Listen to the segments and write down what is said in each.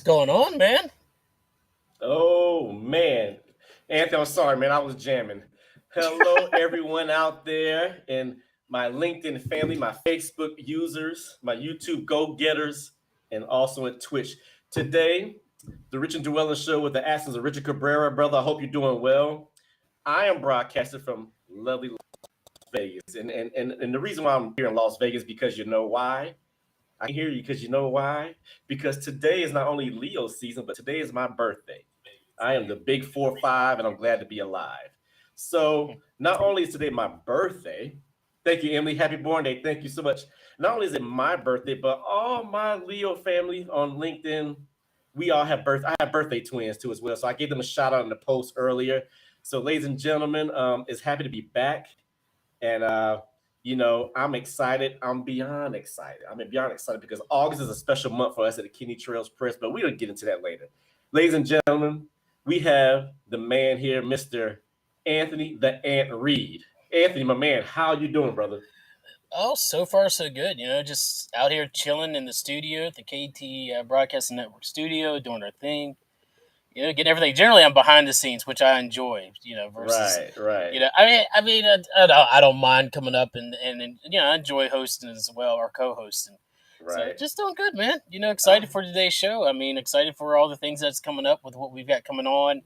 going on, man? Oh man, Anthony, I'm sorry, man. I was jamming. Hello, everyone out there in my LinkedIn family, my Facebook users, my YouTube go-getters, and also at Twitch. Today, the Rich and Dwelyn show with the absence of Richard Cabrera, brother. I hope you're doing well. I am broadcasting from lovely Las Vegas, and the reason why I'm here in Las Vegas because you know why. I hear you because you know why. Because today is not only Leo season, but today is my birthday. I am the big 4-5, and I'm glad to be alive. So not only is today my birthday, thank you, Emily. Happy born day. Thank you so much. Not only is it my birthday, but all my Leo family on LinkedIn, we all have birth. I have birthday twins too as well. So I gave them a shout out in the post earlier. So, ladies and gentlemen, it's happy to be back. And I'm excited. I'm beyond excited. I'm beyond excited because August is a special month for us at the Kidney Trails Press, but we'll get into that later. Ladies and gentlemen, we have the man here, Mr. Anthony the Ant Reed. Anthony, my man, how you doing, brother? Oh, so far so good. Just out here chilling in the studio at the KT Broadcasting Network studio, doing our thing. Getting everything. Generally, I'm behind the scenes, which I enjoy. Versus, Right, right, I don't mind coming up and I enjoy hosting as well or co-hosting. So right. just doing good, man. Ah, Excited for today's show. Excited for all the things that's coming up with what we've got coming on.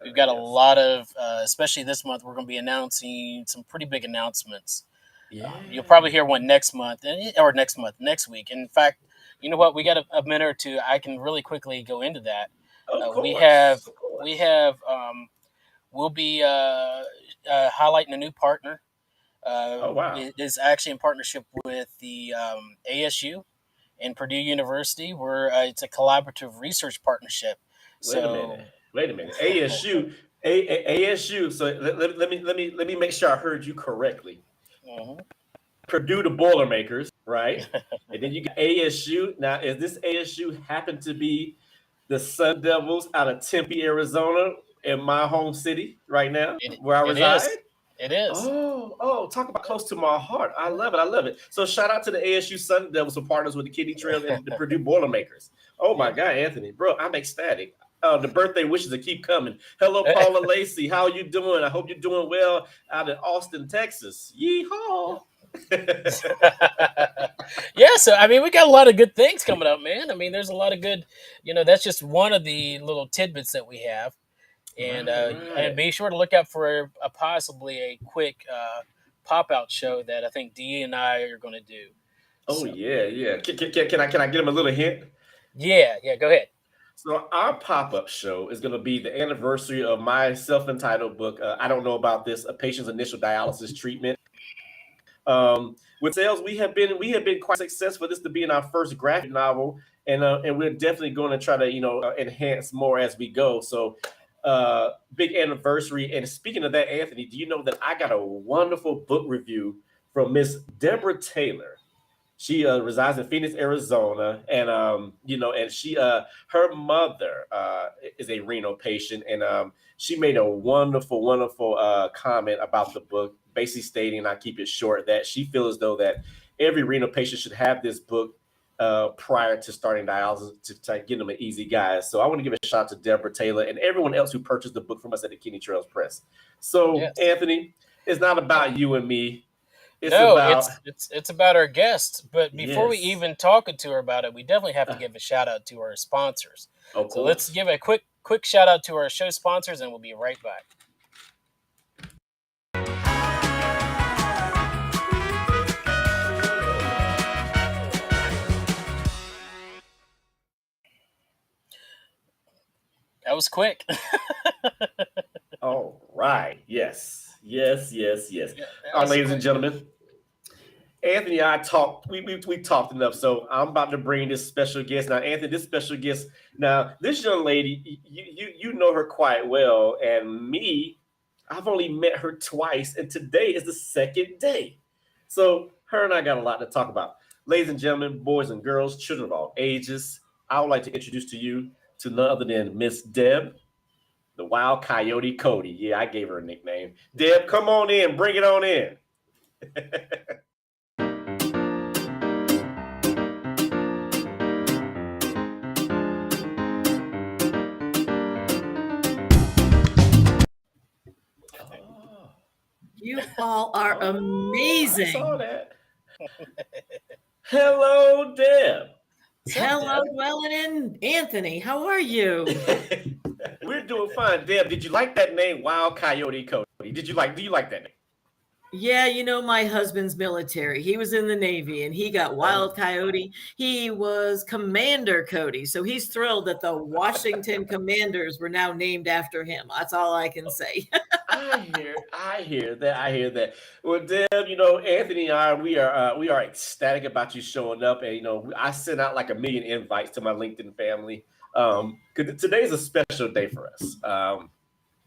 We've got a yes. lot of, especially this month, we're going to be announcing some pretty big announcements. You'll Yeah. probably hear one next month, or next week. In fact, you know what? We got a minute or two. I can really quickly go into that. Of We have, course. Of we course. have, we'll be highlighting a new partner. Oh wow. It is actually in partnership with the ASU and Purdue University. Where it's a collaborative research partnership. Wait a minute. So Wait a minute. ASU. ASU. So let me make sure I heard you correctly. mhm. Purdue the Boilermakers, right? And then you got ASU. Now, is this ASU happen to be the Sun Devils out of Tempe, Arizona, in my home city right now, it where I it reside? is, it is. Talk about close to my heart. I love it. I love it. So shout out to the ASU Sun Devils who partners with the Kidney Trails and the Purdue Boilermakers. Oh my Yeah. God, Anthony, bro, I'm ecstatic. The birthday wishes that keep coming. Hello, Paula Lacey. How you doing? I hope you're doing well out in Austin, Texas. Yeehaw. Yeah, so we got a lot of good things coming up, man. There's a lot of good, that's just one of the little tidbits that we have, and Right, and right. be sure to look out for possibly a quick pop out show that I think Dee and I are going to do. Oh So yeah, yeah. Can I get him a little hint? yeah, go ahead. So our pop-up show is going to be the anniversary of my self-entitled book. I don't know about this, a patient's initial dialysis treatment. With sales, we have been quite successful. This to be in our first graphic novel, and we're definitely going to try to enhance more as we go. So, big anniversary. And speaking of that, Anthony, do you know that I got a wonderful book review from Miss Deborah Taylor? She resides in Phoenix, Arizona, and she her mother is a renal patient, and she made a wonderful, wonderful comment about the book, basically stating, and I keep it short, that she feels as though that every renal patient should have this book prior to starting dialysis to get them an easy guide. So I want to give a shout out to Deborah Taylor and everyone else who purchased the book from us at the Kidney Trails Press. So Yes. Anthony, it's not about you and me. It's No, about it's about our guests. But before we yes, even talk to her about it, we definitely have to give a shout out to our sponsors. of So let's course. give a quick shout out to our show sponsors, and we'll be right back. That was quick. All right. Yes. Yes. Yes. Yes. Yeah, that All right, was ladies and quick. gentlemen. Anthony and I talked. We talked enough. So I'm about to bring this special guest now. Anthony, this special guest now. This young lady, you know her quite well, and me, I've only met her twice, and today is the second day. So her and I got a lot to talk about. Ladies and gentlemen, boys and girls, children of all ages, I would like to introduce to you to none other than Miss Deb, the Wild Coyote Cody. Yeah, I gave her a nickname. Deb, come on in, bring it on in. You all are amazing. I saw that. Hello, Deb. Hello, Dwelyn and Anthony. How are you? We're doing fine. Deb, did you like that name, Wild Coyote Cody? Do you like that name? Yeah, you know, my husband's military. He was in the Navy and he got Wild Coyote. He was Commander Cody. So he's thrilled that the Washington Commanders were now named after him. That's all I can say. I hear that. Well, Deb, you know, Anthony and I, we are ecstatic about you showing up, and you know, I sent out like 1,000,000 invites to my LinkedIn family. Because today's a special day for us.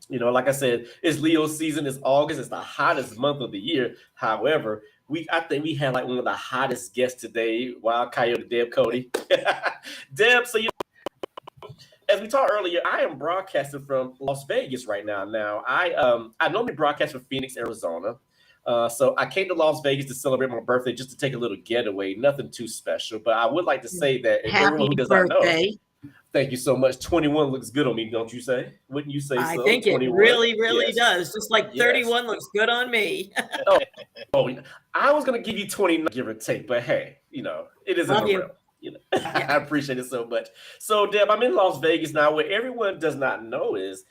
You know, like I said, it's Leo season. It's August. It's the hottest month of the year. However, I think we had like one of the hottest guests today, Wild Coyote Deb Cody. Deb, so as we talked earlier, I am broadcasting from Las Vegas right now. Now, I normally broadcast from Phoenix, Arizona. So I came to Las Vegas to celebrate my birthday, just to take a little getaway. Nothing too special, but I would like to say that everyone who does not know. Thank you so much. 21 looks good on me, don't you say? Wouldn't you say so? I think 21? It really does. Just like 31 looks good on me. I was going to give you 29, give or take, but hey, you know, it is in the realm. You know, I appreciate it so much. So, Deb, I'm in Las Vegas now. What everyone does not know is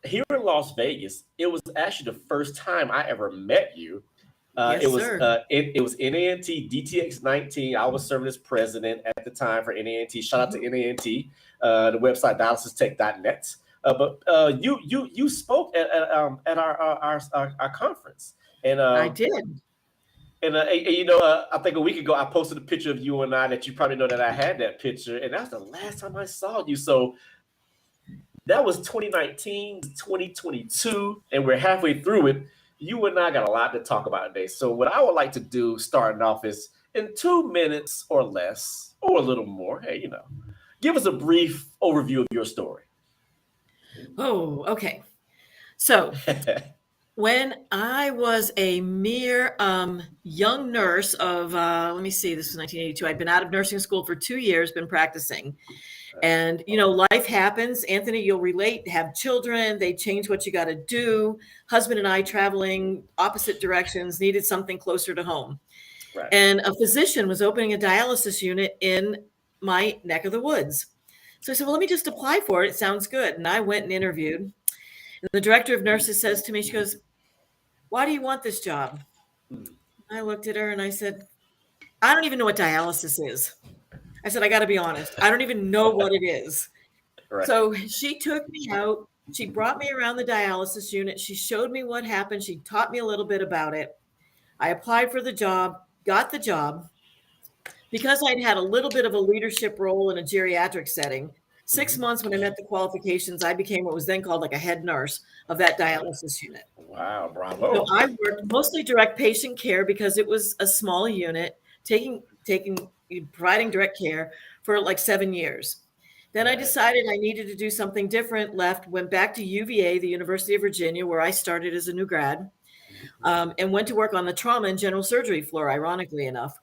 here in Las Vegas, it was actually the first time I ever met you. It was NANT DTX 19. I was serving as president at the time for NANT. Shout out to NANT, the website dialysistech.net. But you spoke at our conference, and I did. And you know, I think a week ago I posted a picture of you and I that you probably know that I had that picture, and that's the last time I saw you. So that was 2019, 2022, and we're halfway through it. You and I got a lot to talk about today. So what I would like to do starting off is in 2 minutes or less, or a little more, hey, you know, give us a brief overview of your story. Oh, okay. So when I was a mere young nurse of, let me see, this was 1982. I'd been out of nursing school for 2 years, been practicing. And, you know, life happens. Anthony, you'll relate, have children. They change what you got to do. Husband and I traveling opposite directions, needed something closer to home. Right. And a physician was opening a dialysis unit in my neck of the woods. So I said, well, let me just apply for it. It sounds good. And I went and interviewed. And the director of nurses says to me, she goes, why do you want this job? I looked at her and I said, I don't even know what dialysis is. I said, I got to be honest. I don't even know what it is. Right. So she took me out. She brought me around the dialysis unit. She showed me what happened. She taught me a little bit about it. I applied for the job, got the job. Because I'd had a little bit of a leadership role in a geriatric setting, 6 months when I met the qualifications, I became what was then called like a head nurse of that dialysis unit. Wow, bravo. So I worked mostly direct patient care because it was a small unit, providing direct care for like 7 years. Then I decided I needed to do something different, went back to UVA, the University of Virginia, where I started as a new grad, and went to work on the trauma and general surgery floor, ironically enough.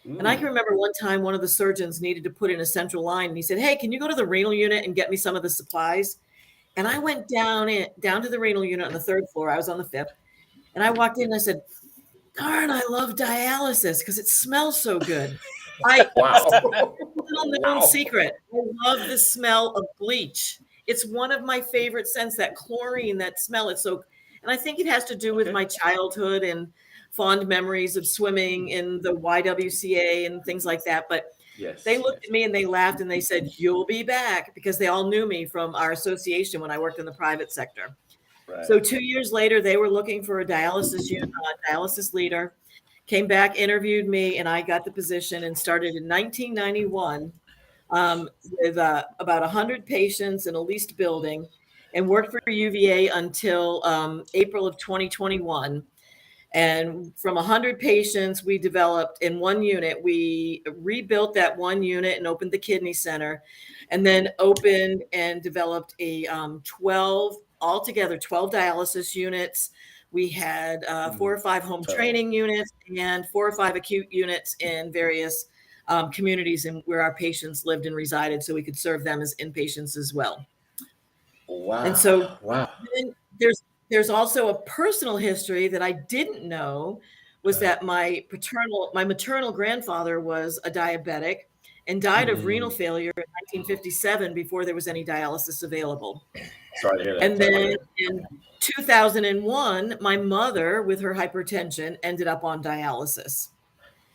And I can remember one time one of the surgeons needed to put in a central line, and he said, hey, can you go to the renal unit and get me some of the supplies? And I went down to the renal unit on the 3rd floor. I was on the 5th. And I walked in and I said, darn, I love dialysis because it smells so good. Little known secret. I love the smell of bleach. It's one of my favorite scents, that chlorine, that smell. It's so, and I think it has to do with my childhood and fond memories of swimming in the YWCA and things like that. But they looked at me and they laughed and they said, you'll be back, because they all knew me from our association when I worked in the private sector. Right. So 2 years later, they were looking for a dialysis unit, a dialysis leader, came back, interviewed me, and I got the position and started in 1991 with about 100 patients in a leased building, and worked for UVA until April of 2021. And from 100 patients, we developed in one unit, we rebuilt that one unit and opened the kidney center, and then opened and developed a 12 dialysis units. We had 4 or 5 home training units and 4 or 5 acute units in various communities where our patients lived and resided, so we could serve them as inpatients as well. Wow. And so then there's also a personal history that I didn't know was that my maternal grandfather was a diabetic and died of renal failure in 1957 before there was any dialysis available. Sorry to hear that. And then in 2001, my mother, with her hypertension, ended up on dialysis.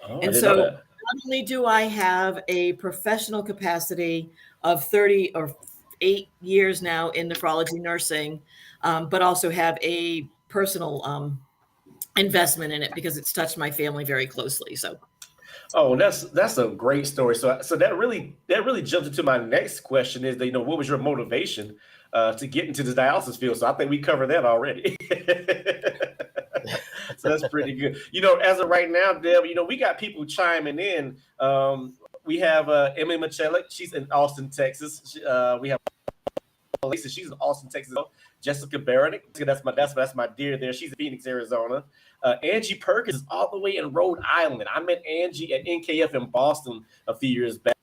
Oh, I And didn't so know that. not only do I have a professional capacity of 30 or 8 years now in nephrology nursing, but also have a personal investment in it because it's touched my family very closely. So, Oh, that's a great story. So that really jumps into my next question is that, what was your motivation to get into the dialysis field? So I think we covered that already. So that's pretty good. As of right now, Deb, we got people chiming in. We have Emily Michelic. She's in Austin, Texas. We have Lisa. She's in Austin, Texas. Jessica Barrett. That's my dear there. She's in Phoenix, Arizona. Angie Perkins is all the way in Rhode Island. I met Angie at NKF in Boston a few years back,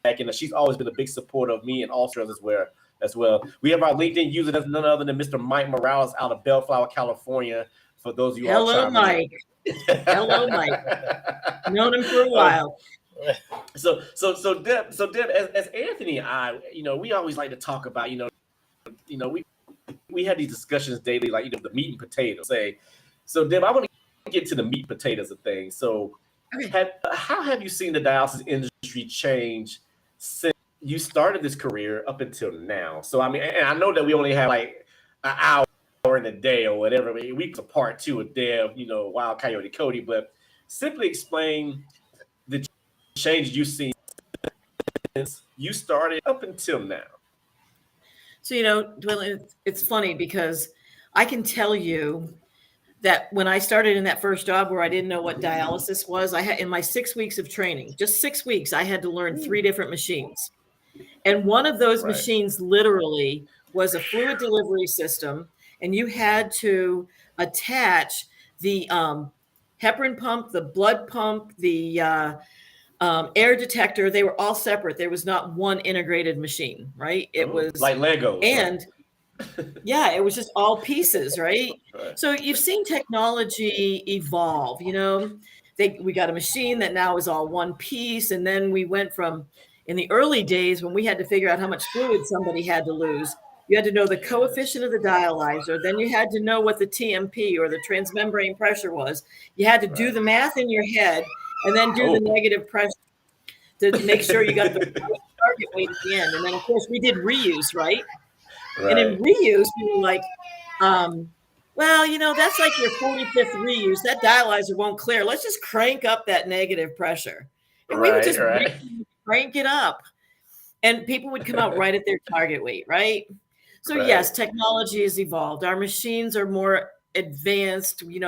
and she's always been a big supporter of me and Australia as well. We have our LinkedIn user that's none other than Mr. Mike Morales out of Bellflower, California. For those of you all hello, Mike. Hello, Mike. Known him for a while. So Deb, as Anthony and I, we always like to talk about, we had these discussions daily, like, the meat and potatoes. So Deb, I want to get to the meat and potatoes of things. So how have you seen the dialysis industry change since you started this career up until now? So, and I know that we only have like an hour in a day or whatever, weeks apart too with Deb, Wild Coyote Cody, but simply explain the change you've seen since you started up until now. So, Dwelyn, it's funny because I can tell you that when I started in that first job where I didn't know what dialysis was, I had in my 6 weeks of training, just 6 weeks, I had to learn 3 different machines. And one of those machines literally was a fluid delivery system, and you had to attach the heparin pump, the blood pump, the air detector. They were all separate. There was not one integrated machine, right? It was like Lego. And yeah, it was just all pieces, right? So you've seen technology evolve, we got a machine that now is all one piece. And then we went from, in the early days when we had to figure out how much fluid somebody had to lose, you had to know the coefficient of the dialyzer. Then you had to know what the TMP or the transmembrane pressure was. You had to do the math in your head and then do the negative pressure to make sure you got the target weight at the end. And then, of course, we did reuse, right? And in reuse, we were like, that's like your 45th reuse. That dialyzer won't clear. Let's just crank up that negative pressure. And we would just crank it up. And people would come out right at their target weight, right? So, yes, technology has evolved. Our machines are more advanced. When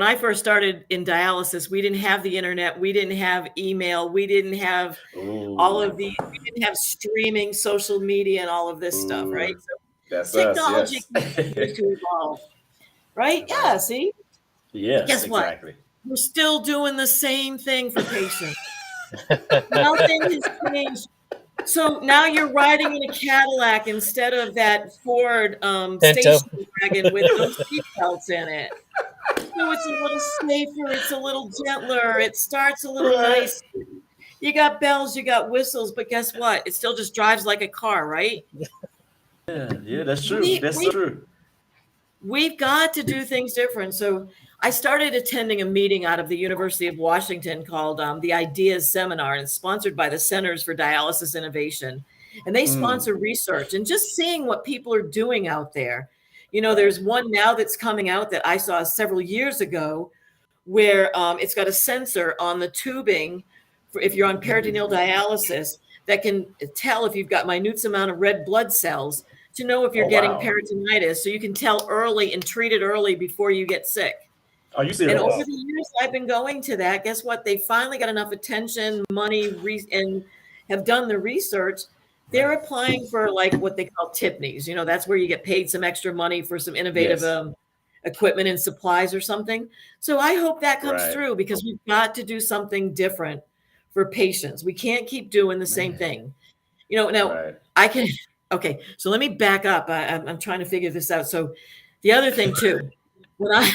I first started in dialysis, we didn't have the internet. We didn't have email. We didn't have all of we didn't have streaming, social media, and all of this stuff, right? So technology continues to evolve, right? Yeah, see? Yes, guess exactly. What? We're still doing the same thing for patients. Nothing has changed. So now you're riding in a Cadillac instead of that Ford station wagon with no seatbelts in it. So it's a little safer, it's a little gentler, it starts a little nice. You got bells, you got whistles, but guess what? It still just drives like a car, right? Yeah, that's true. That's true. We've got to do things different. So I started attending a meeting out of the University of Washington called the Ideas Seminar, and it's sponsored by the Centers for Dialysis Innovation. And they sponsor research and just seeing what people are doing out there. There's one now that's coming out that I saw several years ago where it's got a sensor on the tubing for if you're on peritoneal dialysis that can tell if you've got minute amount of red blood cells to know if you're getting peritonitis. So you can tell early and treat it early before you get sick. Are you serious? And over the years I've been going to that. Guess what? They finally got enough attention, money, and have done the research. They're applying for like what they call TIPNIs. That's where you get paid some extra money for some innovative equipment and supplies or something. So I hope that comes through because we've got to do something different for patients. We can't keep doing the same thing. Now I can Okay, so let me back up. I'm trying to figure this out. So the other thing too, when I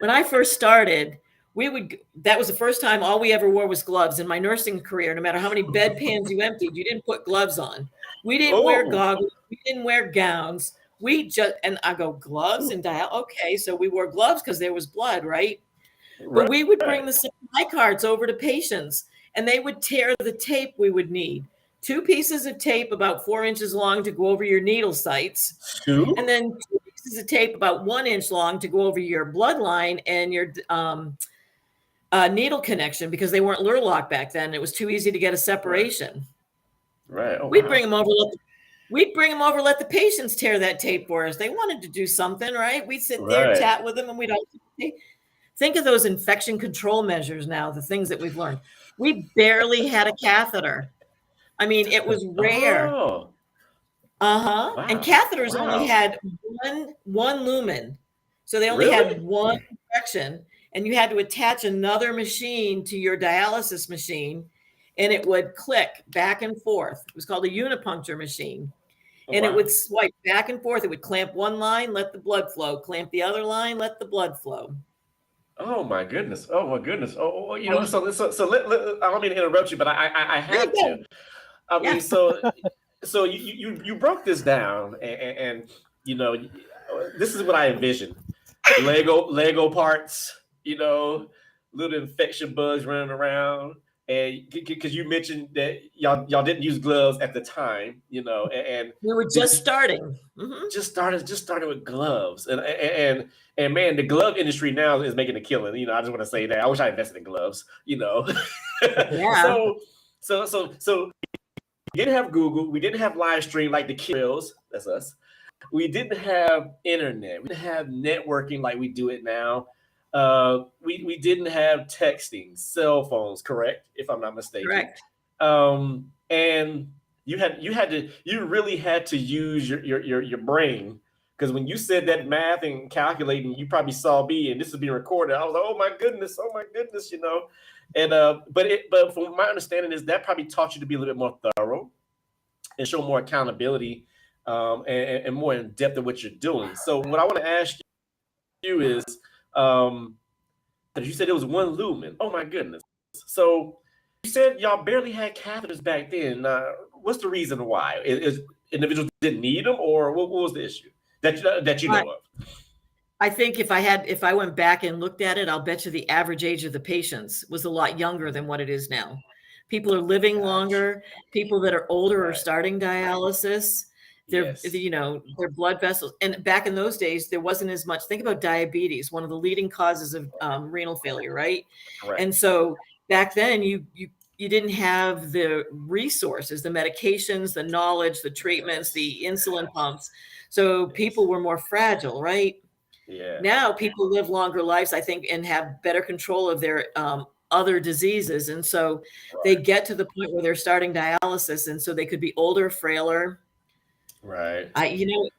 when I first started, that was the first time all we ever wore was gloves in my nursing career. No matter how many bedpans you emptied, you didn't put gloves on. We didn't wear Oh, goggles. We didn't wear gowns. And I go, gloves and dial. Okay, so we wore gloves because there was blood, right? But right. we would bring the supply carts over to patients and they would tear the tape we would need. 2 pieces of tape about 4 inches long to go over your needle sites, and Two? then 2 pieces of tape about 1 inch long to go over your bloodline and your needle connection, because they weren't Lurlock back then. It was too easy to get a Right. separation. Right. Oh, We'd wow. bring them over, let the patients tear that tape for us. They wanted to do something, right? We'd sit there, Right. chat with them, and we'd all think of those infection control measures now, the things that we've learned. We barely had a catheter. I mean, it was rare. Oh, And wow. catheters only Wow. had one lumen. So they only had Really? one injection, and you had to attach another machine to your dialysis machine, and it would click back and forth. It was called a unipuncture machine. And it Wow. would swipe back and forth. It would clamp one line, let the blood flow, clamp the other line, let the blood flow. Oh my goodness. Oh my goodness. Uh, I don't mean to interrupt you, but I Very have to. good. I Yeah. mean, so you broke this down, and you know, this is what I envision: Lego parts, little infection bugs running around, and because you mentioned that y'all didn't use gloves at the time, and We were did just starting. Mm-hmm. just started with gloves, and man, the glove industry now is making a killing. I just want to say that I wish I invested in gloves. Yeah. so so we didn't have Google, we didn't have live stream like the kills. That's us. We didn't have internet, we didn't have networking like we do it now. We didn't have texting, cell phones, correct? If I'm not mistaken. Correct. And you really had to use your brain, because when you said that math and calculating, you probably saw me, and this is being recorded. I was like, oh my goodness. And but from my understanding is that probably taught you to be a little bit more thorough and show more accountability, and more in depth of what you're doing. So what I want to ask you is, um, you said it was one lumen. Oh my goodness. So you said y'all barely had catheters back then. What's the reason why? Is individuals didn't need them, or what was the issue that you I, know of? I think if I went back and looked at it, I'll bet you the average age of the patients was a lot younger than what it is now. People are living Got you. longer. People that are older are Right. starting dialysis. Yes. Their blood vessels. And back in those days, there wasn't as much. Think about diabetes, one of the leading causes of renal failure, right? Correct. And so back then, you didn't have the resources, the medications, the knowledge, the treatments, the insulin pumps. So Yes. people were more fragile, right? Yeah. Now people live longer lives, I think, and have better control of their other diseases. And so they Right. get to the point where they're starting dialysis. And so they could be older, frailer. Right.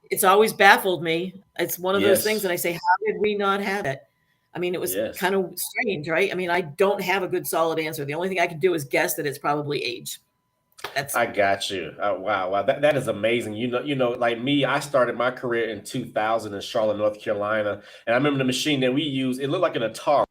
It's always baffled me. It's one of those things. Yes. And I say, how did we not have it? I mean, it was Yes. kind of strange, right? I mean, I don't have a good solid answer. The only thing I can do is guess that it's probably age. That's I got you. Oh, wow, wow, that is amazing. Like me, I started my career in 2000 in Charlotte, North Carolina, and I remember the machine that we used. It looked like an Atari.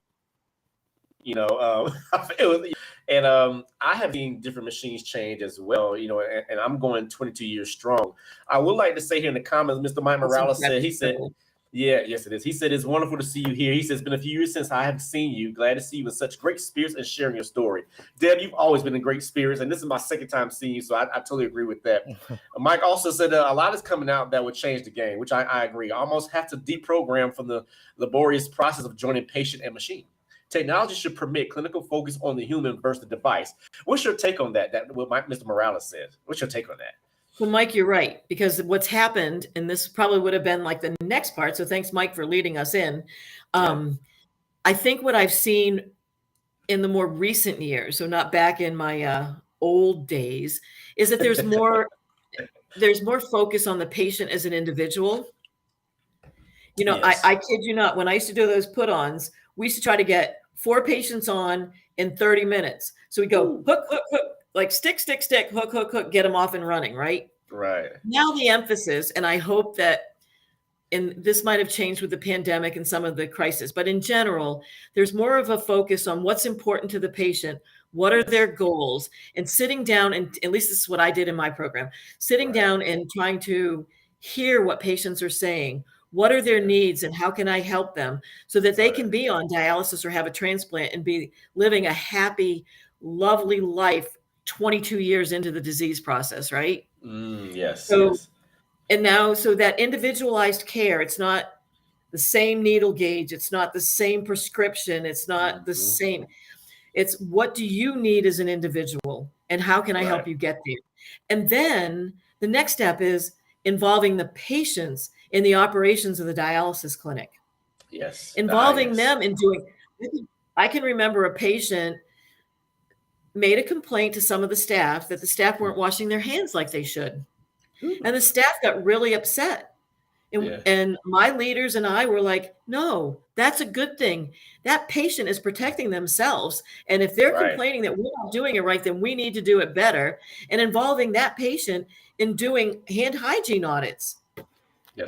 It was, and I have seen different machines change as well. And I'm going 22 years strong. I would like to say here in the comments, Mr. Mike Morales said, he said, incredible. yeah, yes, it is. He said, it's wonderful to see you here. He says, it's been a few years since I have seen you. Glad to see you in such great spirits and sharing your story. Deb, you've always been in great spirits, and this is my second time seeing you, so I totally agree with that. Mike also said a lot is coming out that would change the game, which I agree. I almost have to deprogram from the laborious process of joining patient and machine. Technology should permit clinical focus on the human versus the device. What's your take on that? That what Mr. Morales said. What's your take on that? Well, Mike, you're right, because what's happened, and this probably would have been like the next part. So thanks, Mike, for leading us in. Yeah. I think what I've seen in the more recent years, so not back in my old days, is that there's more focus on the patient as an individual. Yes. I kid you not, when I used to do those put-ons, we used to try to get 4 patients on in 30 minutes. So we go Ooh. hook, hook, hook, like stick, stick, stick, hook, hook, hook, get them off and running, right? Right. Now the emphasis, and I hope that, and this might have changed with the pandemic and some of the crisis, but in general, there's more of a focus on what's important to the patient, what are their goals, and sitting down, and at least this is what I did in my program, sitting down and trying to hear what patients are saying. What are their needs and how can I help them so that they can be on dialysis or have a transplant and be living a happy, lovely life 22 years into the disease process, right? Yes, So, yes. and now, so that individualized care, it's not the same needle gauge, it's not the same prescription, it's not the same. It's what do you need as an individual and how can I help you get there? And then the next step is involving the patients in the operations of the dialysis clinic. Yes. Involving Yes. them in doing, I can remember a patient made a complaint to some of the staff that the staff weren't washing their hands like they should. And the staff got really upset. And my leaders and I were like, no, that's a good thing. That patient is protecting themselves. And if they're complaining that we're not doing it right, then we need to do it better. And involving that patient in doing hand hygiene audits.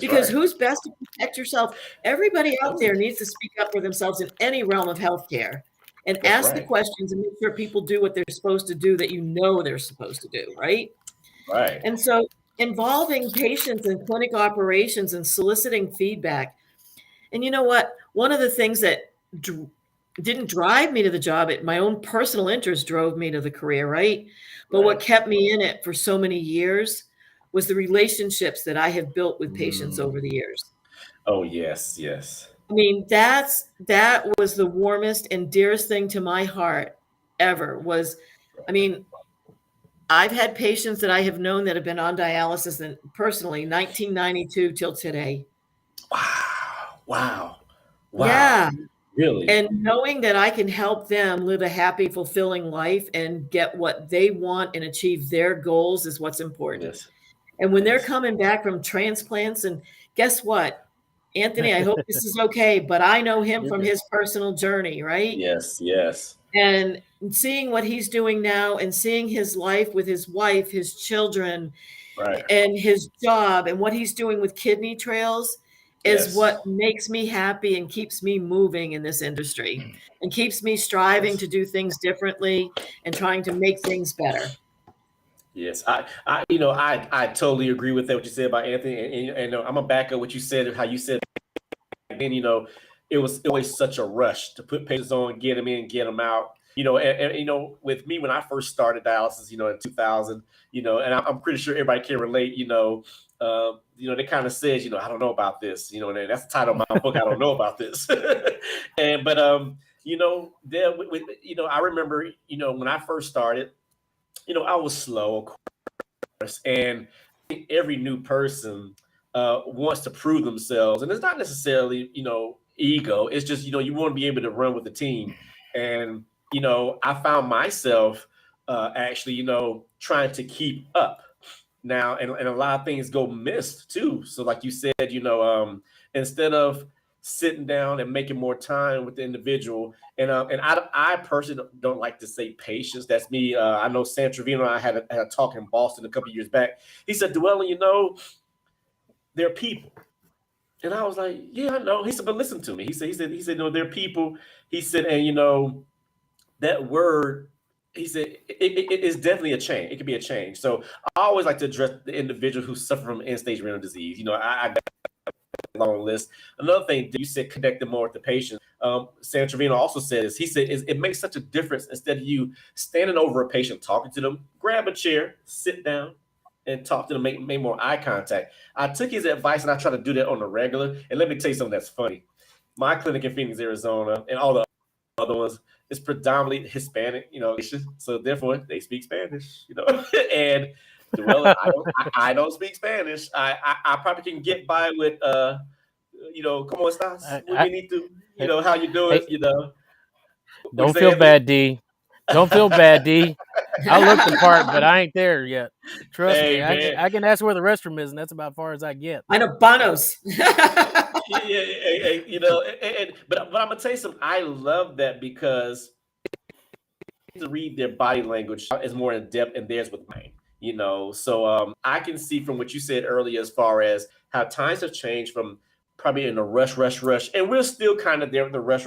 Because who's best to protect yourself? Everybody out there needs to speak up for themselves in any realm of healthcare and ask the questions and make sure people do what they're supposed to do that you know they're supposed to do, right? Right. And so involving patients in clinic operations and soliciting feedback. And you know what? One of the things that didn't drive me to the job, my own personal interest drove me to the career, right? But what kept me in it for so many years was the relationships that I have built with patients over the years. Oh, yes, yes. I mean, that was the warmest and dearest thing to my heart ever was, I mean, I've had patients that I have known that have been on dialysis and personally 1992 till today. Wow. Yeah. Really? And knowing that I can help them live a happy, fulfilling life and get what they want and achieve their goals is what's important. Yes. And when they're coming back from transplants, and guess what, Anthony, I hope this is okay, but I know him from his personal journey, right? Yes, yes. And seeing what he's doing now and seeing his life with his wife, his children, and his job and what he's doing with kidney trails is what makes me happy and keeps me moving in this industry and keeps me striving to do things differently and trying to make things better. Yes, I totally agree with that, what you said about Anthony, and I'm gonna back up what you said, how you said, then it was always such a rush to put patients on, get them in, get them out, and with me when I first started dialysis, in 2000, and I'm pretty sure everybody can relate, they kind of says, I don't know about this, and that's the title of my book, I don't know about this, I remember, when I first started. I was slow, of course, and every new person wants to prove themselves, and it's not necessarily, ego. It's just, you want to be able to run with the team, and I found myself actually, trying to keep up now, and a lot of things go missed too. So, like you said, instead of sitting down and making more time with the individual. And I personally don't like to say patience. That's me. I know San Trevino and I had a talk in Boston a couple of years back. He said, Dwelyn, they're people. And I was like, yeah, I know. He said, but listen to me. He said, no, they're people. He said, and that word, he said, it is definitely a change. It could be a change. So I always like to address the individual who suffer from end-stage renal disease. I long list. Another thing you said, connect them more with the patient. San Trevino also says, he said, it makes such a difference instead of you standing over a patient, talking to them, grab a chair, sit down, and talk to them, make more eye contact. I took his advice and I try to do that on the regular. And let me tell you something that's funny. My clinic in Phoenix, Arizona, and all the other ones is predominantly Hispanic, so therefore they speak Spanish, and well, I don't speak Spanish. I probably can get by with ¿cómo estás? Muy bienito. How you doing? Don't feel bad, D. Don't feel bad, D. I look the part, but I ain't there yet. Trust me. I can ask where the restroom is, and that's about as far as I get. I know Bonos. But I'm gonna tell you something. I love that because to read their body language is more in depth, and theirs with mine. So I can see from what you said earlier as far as how times have changed from probably in the rush, and we're still kind of there with the rush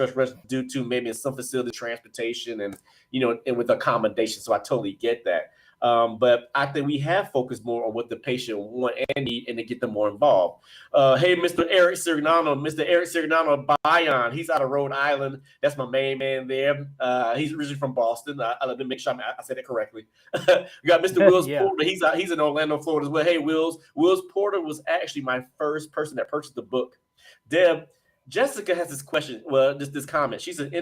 due to maybe in some facility transportation and and with accommodation. So I totally get that. But I think we have focused more on what the patient want and need, and to get them more involved. Hey, Mr. Eric Sirignano, Bayon, he's out of Rhode Island. That's my main man there. He's originally from Boston. Let me make sure I said it correctly. We got Mr. Wills Yeah. Porter. He's in Orlando, Florida as well. Hey, Wills Porter was actually my first person that purchased the book. Deb, Jessica has this question. Well, this comment. She said,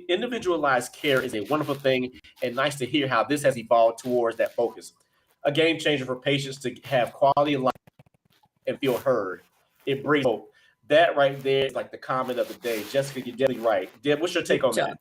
individualized care is a wonderful thing, and nice to hear how this has evolved towards that focus. A game changer for patients to have quality of life and feel heard. It brings hope. That right there is like the comment of the day. Jessica, you're definitely right. Deb, what's your take on that?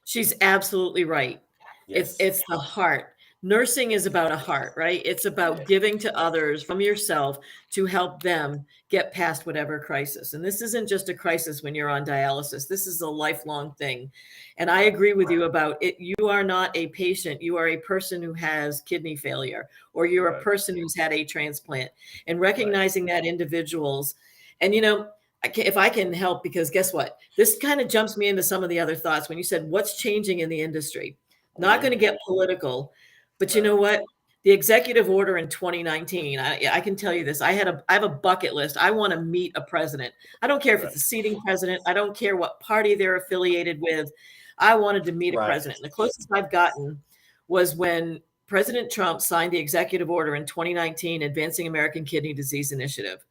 She's absolutely right. Yes. It's the heart. Nursing is about a heart, right? It's about giving to others from yourself to help them get past whatever crisis. And this isn't just a crisis when you're on dialysis. This is a lifelong thing. And I agree with you about it. You are not a patient. You are a person who has kidney failure, or you're a person who's had a transplant, and recognizing that individuals. And, if I can help, because guess what? This kind of jumps me into some of the other thoughts when you said, what's changing in the industry? Not going to get political. But you know what? The executive order in 2019, I can tell you this. I have a bucket list. I want to meet a president. I don't care if it's a seating president. I don't care what party they're affiliated with. I wanted to meet a president. And the closest I've gotten was when President Trump signed the executive order in 2019, Advancing American Kidney Disease Initiative.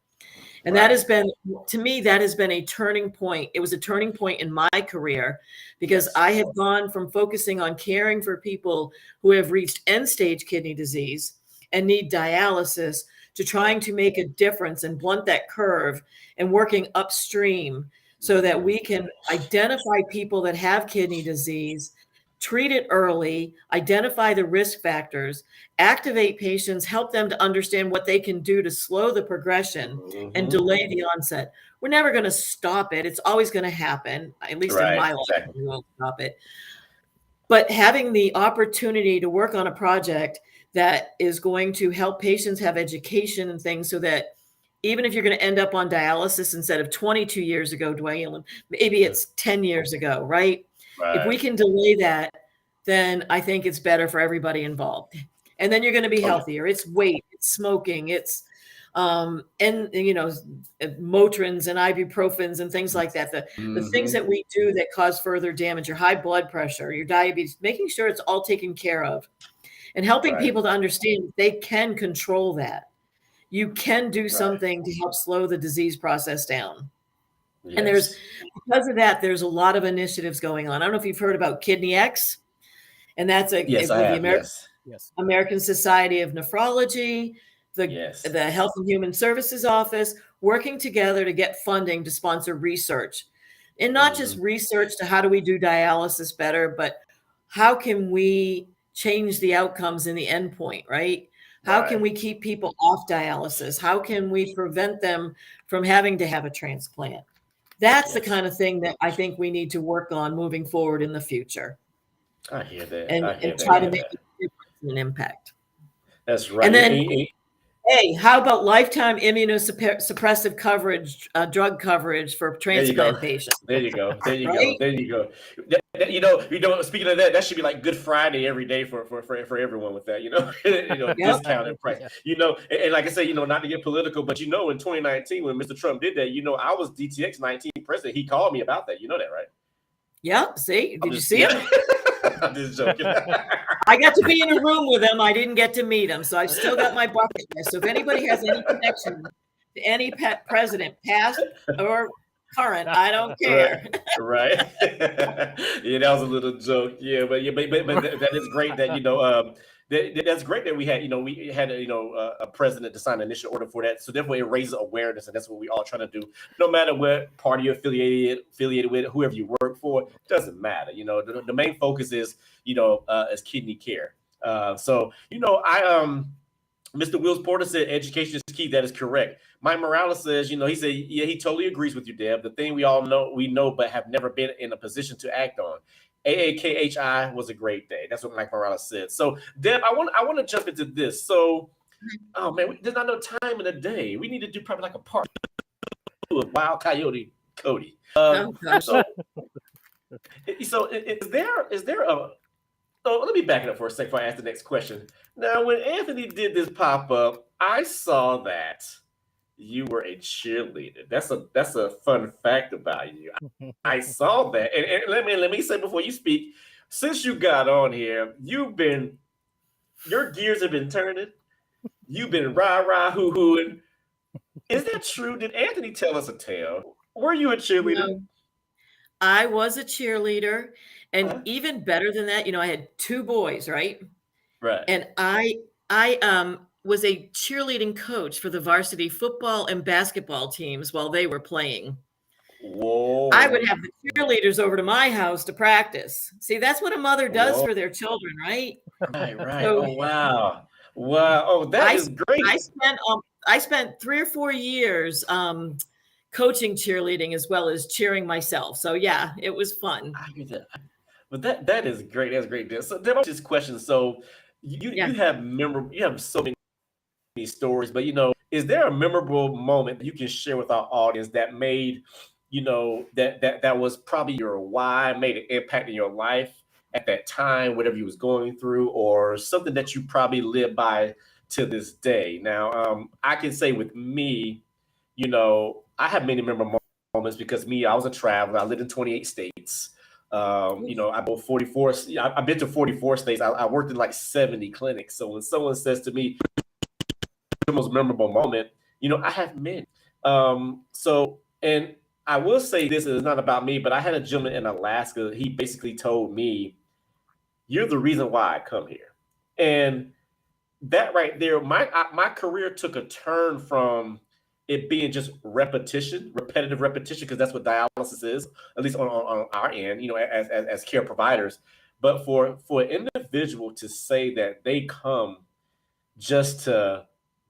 And that has been, to me, that has been a turning point. It was a turning point in my career, because I have gone from focusing on caring for people who have reached end-stage kidney disease and need dialysis to trying to make a difference and blunt that curve and working upstream so that we can identify people that have kidney disease, treat it early, identify the risk factors, activate patients, help them to understand what they can do to slow the progression and delay the onset. We're never going to stop it. It's always going to happen. At least in my life, we won't stop it. But having the opportunity to work on a project that is going to help patients have education and things, so that even if you're going to end up on dialysis instead of 22 years ago, Dwelyn, maybe it's 10 years ago, right? If we can delay that, then I think it's better for everybody involved. And then you're going to be healthier. It's weight, it's smoking, it's Motrins and ibuprofens and things like that. The things that we do that cause further damage, your high blood pressure, your diabetes, making sure it's all taken care of, and helping people to understand they can control that. You can do something to help slow the disease process down. Yes. And because of that, there's a lot of initiatives going on. I don't know if you've heard about Kidney X, and that's the American Society of Nephrology, the Health and Human Services Office, working together to get funding to sponsor research. And not just research to how do we do dialysis better, but how can we change the outcomes in the endpoint, right? How can we keep people off dialysis? How can we prevent them from having to have a transplant? That's the kind of thing that I think we need to work on moving forward in the future. I hear that. And try to make a difference and an impact. That's right. And then, hey, how about lifetime immunosuppressive coverage, drug coverage for transplant patients? There you go. Speaking of that, that should be like Good Friday every day for everyone with that, discounted price. And like I say, not to get political, but in 2019 when Mr. Trump did that, I was DTX 19 president. He called me about that. You know that, right? Yeah. See, did you see him? I'm just joking. I got to be in a room with him. I didn't get to meet him, so I've still got my bucket list. So if anybody has any connection to any president, past or current, I don't care. Right. Yeah, that was a little joke. Yeah, but that is great that that's great that we had a president to sign an initial order for that. So therefore it raises awareness, and that's what we all trying to do. No matter what party you're affiliated with, whoever you work for, doesn't matter. The main focus is is kidney care. Mr. Wills Porter said education is key. That is correct. Mike Morales says, he said, yeah, he totally agrees with you, Deb. The thing we all know, but have never been in a position to act on. AAKHI was a great day. That's what Mike Morales said. So, Deb, I want to jump into this. So, oh man, there's not no time in the day. We need to do probably like a part two of Wild Coyote Cody. Oh, gosh. So is there a? Oh, let me back it up for a second before I ask the next question. Now, when Anthony did this pop up, I saw that you were a cheerleader. That's a fun fact about you. I saw that, and let me say before you speak, since you got on here, your gears have been turning. You've been rah hoo hooing. Is that true? Did Anthony tell us a tale? Were you a cheerleader? No, I was a cheerleader, and even better than that, I had 2 boys, right? Right. And I was a cheerleading coach for the varsity football and basketball teams while they were playing. Whoa. I would have the cheerleaders over to my house to practice. See, that's what a mother does for their children, right? Right. So, Oh, wow. Wow. Oh, that is great. I spent 3 or 4 years coaching cheerleading as well as cheering myself. So yeah, it was fun. I get that. But that is great. That's great. So there was this question. So you have so many stories, but is there a memorable moment that you can share with our audience that made that was probably your why, made an impact in your life at that time, whatever you was going through, or something that you probably live by to this day? Now, I can say with me, I have many memorable moments because I was a traveler. I lived in 28 states. I bought 44. I've been to 44 states. I worked in like 70 clinics. So when someone says to me, the most memorable moment, I have many. And I will say this is not about me, but I had a gentleman in Alaska. He basically told me, "You're the reason why I come here." And that right there, my career took a turn from it being just repetitive repetition, because that's what dialysis is, at least on our end, as care providers. But for an individual to say that they come just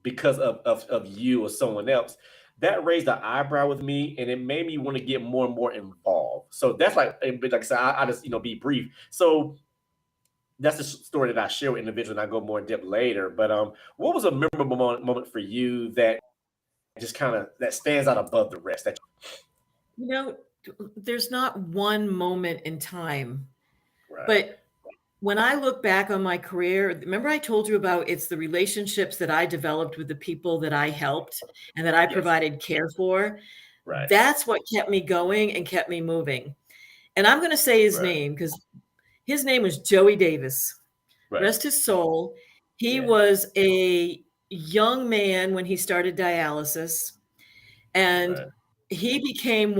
because of you or someone else, that raised an eyebrow with me, and it made me want to get more and more involved. So that's like I said, I just be brief. So that's the story that I share with individuals, and I go more in depth later. But what was a memorable moment for you that just that stands out above the rest? There's not one moment in time, Right. But when I look back on my career, remember I told you about it's the relationships that I developed with the people that I helped and that I provided care for. Right. That's what kept me going and kept me moving. And I'm going to say his name because his name was Joey Davis. Rest his soul. He was a young man when he started dialysis, and he became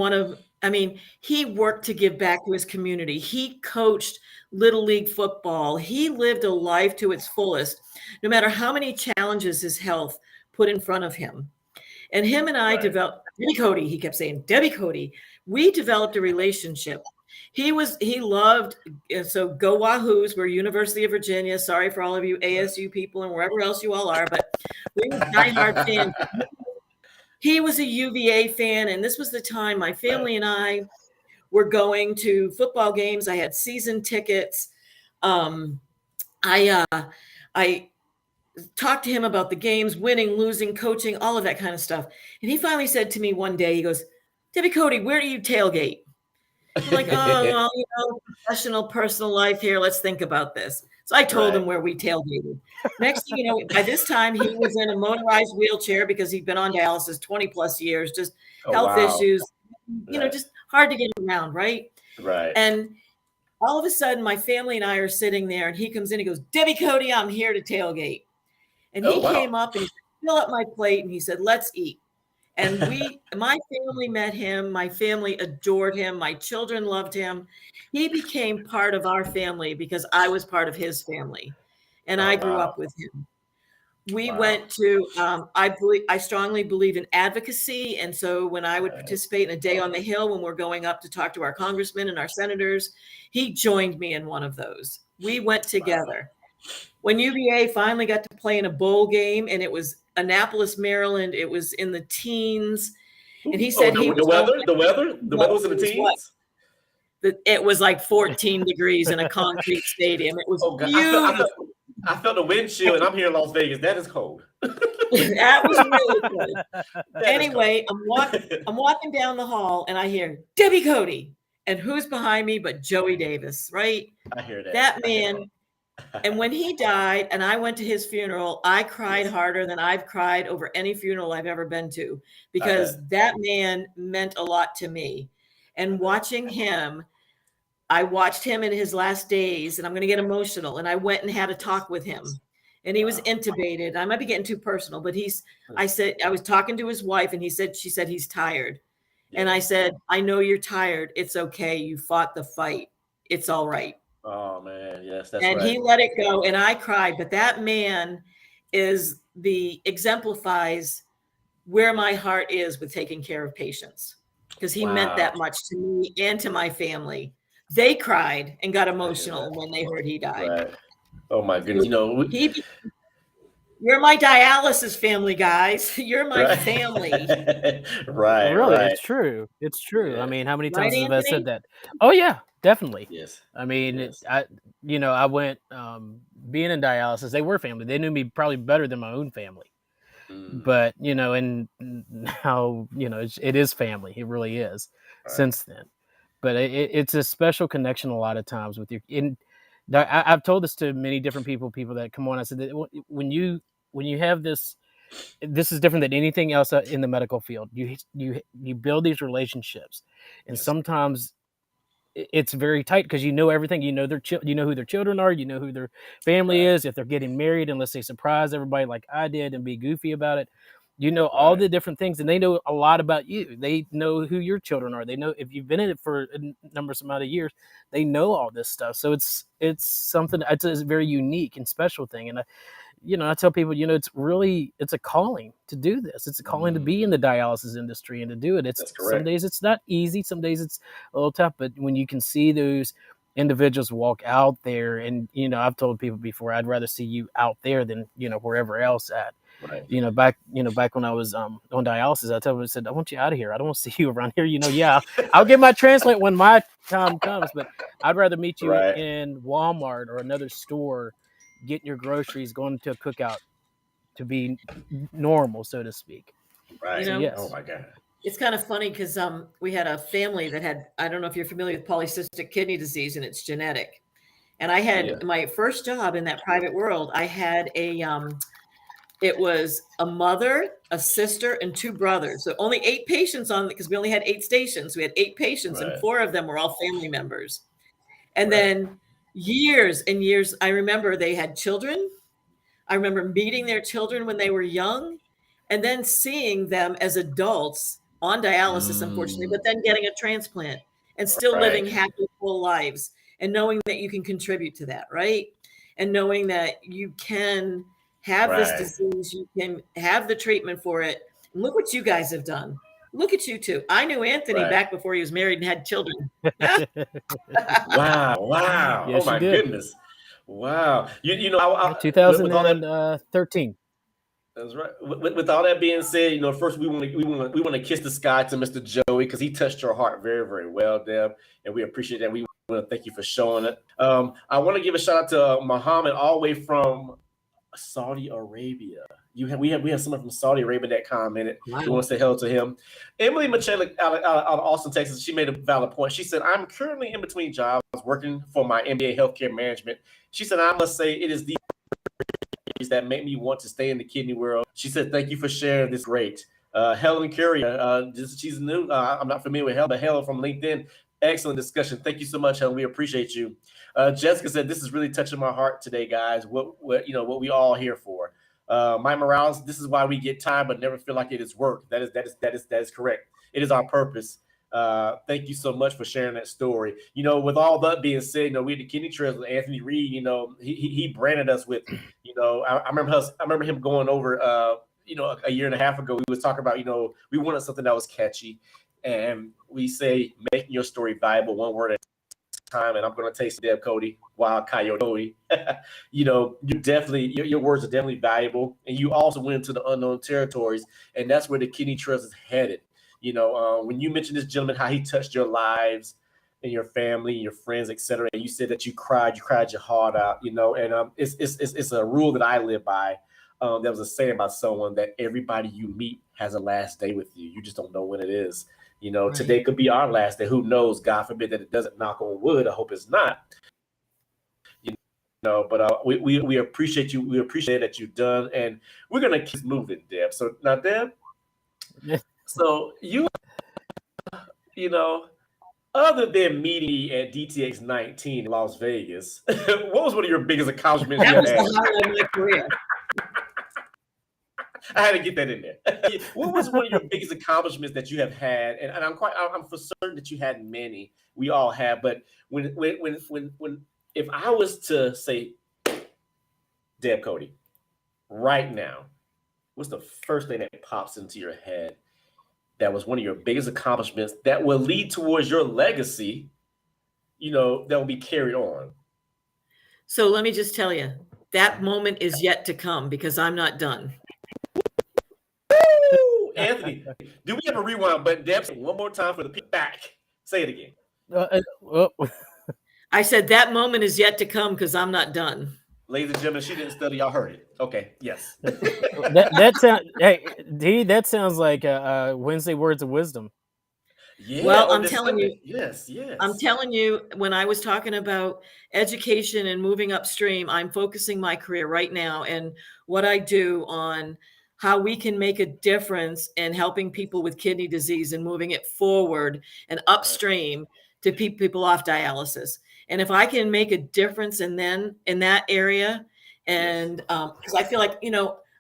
he worked to give back to his community. He coached Little League football. He lived a life to its fullest, no matter how many challenges his health put in front of him. And him and I developed, Debbie Cote, he kept saying, Debbie Cote. We developed a relationship. He loved, so go Wahoos. We're University of Virginia. Sorry for all of you ASU people and wherever else you all are, but we were diehard fans. He was a UVA fan, and this was the time my family and I were going to football games. I had season tickets. I talked to him about the games, winning, losing, coaching, all of that kind of stuff. And he finally said to me one day, he goes, Debbie Cote, where do you tailgate? I'm like, oh, well, professional, personal life here. Let's think about this. So I told him where we tailgated. Next thing you know, by this time he was in a motorized wheelchair because he'd been on dialysis 20 plus years, just health issues, just hard to get around. Right. And all of a sudden my family and I are sitting there and he comes in, he goes, Debbie Cote, I'm here to tailgate. And he came up and he filled up my plate and he said, let's eat. And my family met him. My family adored him. My children loved him. He became part of our family because I was part of his family. And I grew up with him. We went to, I strongly believe in advocacy. And so when I would participate in a day on the Hill, when we're going up to talk to our congressmen and our senators, he joined me in one of those. We went together. When UVA finally got to play in a bowl game, and it was Annapolis, Maryland, it was in the teens. And he said the weather was in the teens? it was like 14 degrees in a concrete stadium. It was Oh God, beautiful. I felt the wind chill, and I'm here in Las Vegas. That is cold. That was really good. That Anyway, I'm walking down the hall and I hear Debbie Cote. And who's behind me but Joey Davis, right? I hear that. That man. And when he died and I went to his funeral, I cried harder than I've cried over any funeral I've ever been to, because that man meant a lot to me. And watching him, I watched him in his last days, and I'm going to get emotional. And I went and had a talk with him, and he was intubated. I might be getting too personal, but I was talking to his wife, and she said he's tired. And I said, I know you're tired. It's okay. You fought the fight. It's all right. Oh man, yes, that's and right. He let it go, and I cried. But that man exemplifies where my heart is with taking care of patients, because he meant that much to me and to my family. They cried and got emotional when they heard he died. Right. Oh my goodness! You're my dialysis family, guys. You're my family. Right. Really, right. it's true. It's true. Yeah. I mean, how many times have I Anthony? said that? Oh yeah, definitely. Yes. I mean, I went being in dialysis. They were family. They knew me probably better than my own family. But and now it is family. It really is. Right. Since then. But it's a special connection a lot of times with I've told this to many different people that come on. I said that when you have this is different than anything else in the medical field. You build these relationships, and sometimes it's very tight because you know everything. You know you know who their children are. You know who their family is. If they're getting married, unless they surprise everybody like I did and be goofy about it. You know all the different things, and they know a lot about you. They know who your children are. They know if you've been in it for a number amount of years. They know all this stuff. So it's something. It's a very unique and special thing. And I tell people, it's a calling to do this. It's a calling to be in the dialysis industry and to do it. Some days it's not easy. Some days it's a little tough. But when you can see those individuals walk out there, and I've told people before, I'd rather see you out there than wherever else at. Right. Back when I was on dialysis, I said, I want you out of here. I don't want to see you around here. I'll get my transplant when my time comes, but I'd rather meet you in Walmart or another store, getting your groceries, going to a cookout, to be normal, so to speak. Right. Yes. Oh my God. It's kind of funny because we had a family that had, I don't know if you're familiar with polycystic kidney disease, and it's genetic. And I had my first job in that private world. I had it was a mother, a sister, and 2 brothers. So only 8 patients because we only had 8 stations. We had 8 patients, and 4 of them were all family members. And then years and years, I remember they had children. I remember meeting their children when they were young, and then seeing them as adults on dialysis, unfortunately, but then getting a transplant and still living happy, full lives, and knowing that you can contribute to that, right? And knowing that you can have this disease, you can have the treatment for it. And look what you guys have done. Look at you two. I knew Anthony back before he was married and had children. Wow. Yes, oh my goodness. Wow. 2013. That's right. With all that being said, first we want to kiss the sky to Mr. Joey, because he touched your heart very, very well, Deb, and we appreciate that. We want to thank you for showing it. I want to give a shout out to Muhammad, all the way from Saudi Arabia. We have someone from Saudi Arabia that commented. Wow. We want to say hello to him. Emily Michelle out of Austin, Texas. She made a valid point. She said, "I'm currently in between jobs, working for my MBA healthcare management." She said, "I must say it is the that make me want to stay in the kidney world." She said, "Thank you for sharing this." Great. Helen Currier, she's new. I'm not familiar with Helen, but Helen from LinkedIn. Excellent discussion. Thank you so much, Helen. We appreciate you. Jessica said, "This is really touching my heart today, guys. What we all here for." Mike Morales, "This is why we get time, but never feel like it is work." That is correct. It is our purpose. Thank you so much for sharing that story. With all that being said, we at the Kidney Trails with Anthony Reed, he branded us with, I remember him going over, a year and a half ago. We was talking about, we wanted something that was catchy, and we say making your story valuable one word at a time. And I'm going to taste Deb Cote, Wild Coyote. You definitely, your words are definitely valuable, and you also went into the unknown territories, and that's where the Kidney Trails is headed. When you mentioned this gentleman, how he touched your lives, and your family, and your friends, etc. And you said that you cried your heart out, and it's a rule that I live by. There was a saying about someone that everybody you meet has a last day with you. You just don't know when it is. Right. Today could be our last day. Who knows? God forbid that it doesn't, knock on wood. I hope it's not. But we appreciate you. We appreciate that you've done, and we're gonna keep moving, Deb. So now, Deb, so other than meeting me at DTX 19 in Las Vegas, what was one of your biggest accomplishments you That was had? the highlight of my career. I had to get that in there. What was one of your biggest accomplishments that you have had? And I'm for certain that you had many. We all have, but when if I was to say, Deb Cote, right now, what's the first thing that pops into your head that was one of your biggest accomplishments that will lead towards your legacy, that will be carried on? So let me just tell you, that moment is yet to come because I'm not done. Woo! Anthony, do we have a rewind button? Deb, one more time for the people back. Say it again. I said that moment is yet to come because I'm not done. Ladies and gentlemen, she didn't study. Y'all heard it. Okay, yes. that sounds like Wednesday Words of Wisdom. Yeah. Well, I'm telling you. Yes. I'm telling you, when I was talking about education and moving upstream, I'm focusing my career right now and what I do on how we can make a difference in helping people with kidney disease and moving it forward and upstream to keep people off dialysis. And if I can make a difference in that area, and because I feel like,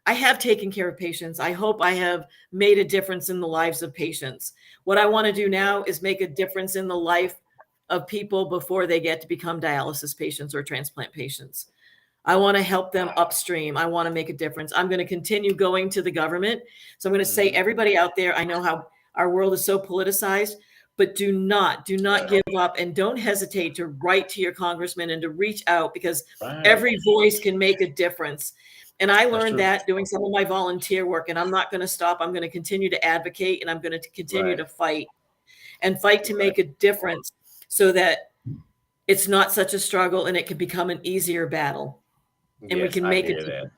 I have taken care of patients. I hope I have made a difference in the lives of patients. What I want to do now is make a difference in the life of people before they get to become dialysis patients or transplant patients. I want to help them upstream. I want to make a difference. I'm going to continue going to the government. So I'm going to say, everybody out there, I know how our world is so politicized, but do not give up, and don't hesitate to write to your congressman and to reach out, because every voice can make a difference. And I learned that doing some of my volunteer work, and I'm not going to stop. I'm going to continue to advocate, and I'm going to continue to fight to make a difference so that it's not such a struggle and it can become an easier battle. And we can make it.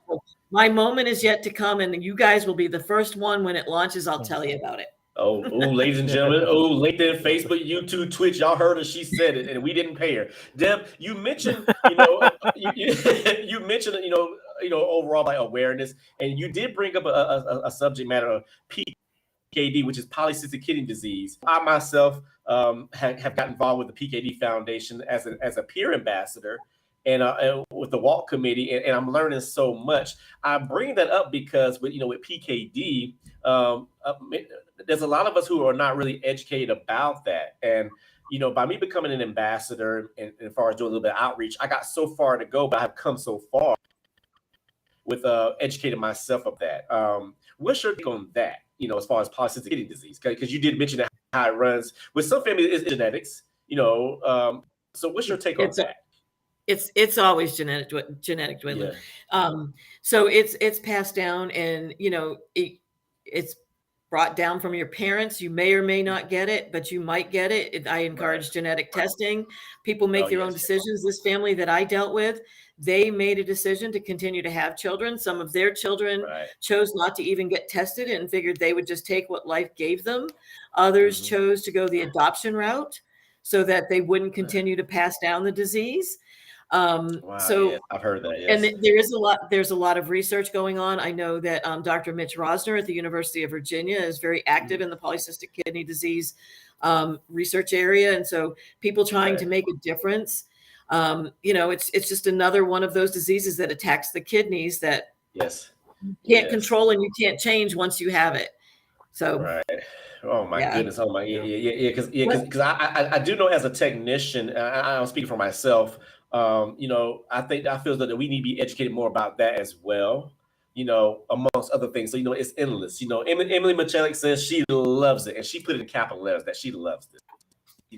My moment is yet to come, and you guys will be the first one when it launches. I'll tell you about it. Oh, ladies and gentlemen, LinkedIn, Facebook, YouTube, Twitch, y'all heard her. She said it, and we didn't pay her. Deb, you mentioned, you mentioned, overall like awareness, and you did bring up a subject matter of PKD, which is polycystic kidney disease. I myself have got involved with the PKD Foundation as a peer ambassador. And with the WALK committee, and I'm learning so much. I bring that up because with PKD, there's a lot of us who are not really educated about that. And by me becoming an ambassador and as far as doing a little bit of outreach, I got so far to go, but I've come so far with educating myself of that. What's your take on that? As far as polycystic kidney disease, because you did mention how it runs with some families, it's genetics. So what's your take on that? It's always genetic, Dwelyn. Yeah. So it's passed down, and it's brought down from your parents. You may or may not get it, but you might get it. I encourage genetic testing. People make their own decisions. This family that I dealt with, they made a decision to continue to have children. Some of their children chose not to even get tested and figured they would just take what life gave them. Others chose to go the adoption route so that they wouldn't continue to pass down the disease. So I've heard that. Yes. And there's a lot of research going on. I know that Dr. Mitch Rosner at the University of Virginia is very active in the polycystic kidney disease research area. And so people trying to make a difference, it's just another one of those diseases that attacks the kidneys that you can't control and you can't change once you have it. So Oh my goodness! Oh my because I do know as a technician, I'm speaking for myself. I feel that we need to be educated more about that as well. Amongst other things. So it's endless. Emily Michalik says she loves it, and she put it in capital letters that she loves this.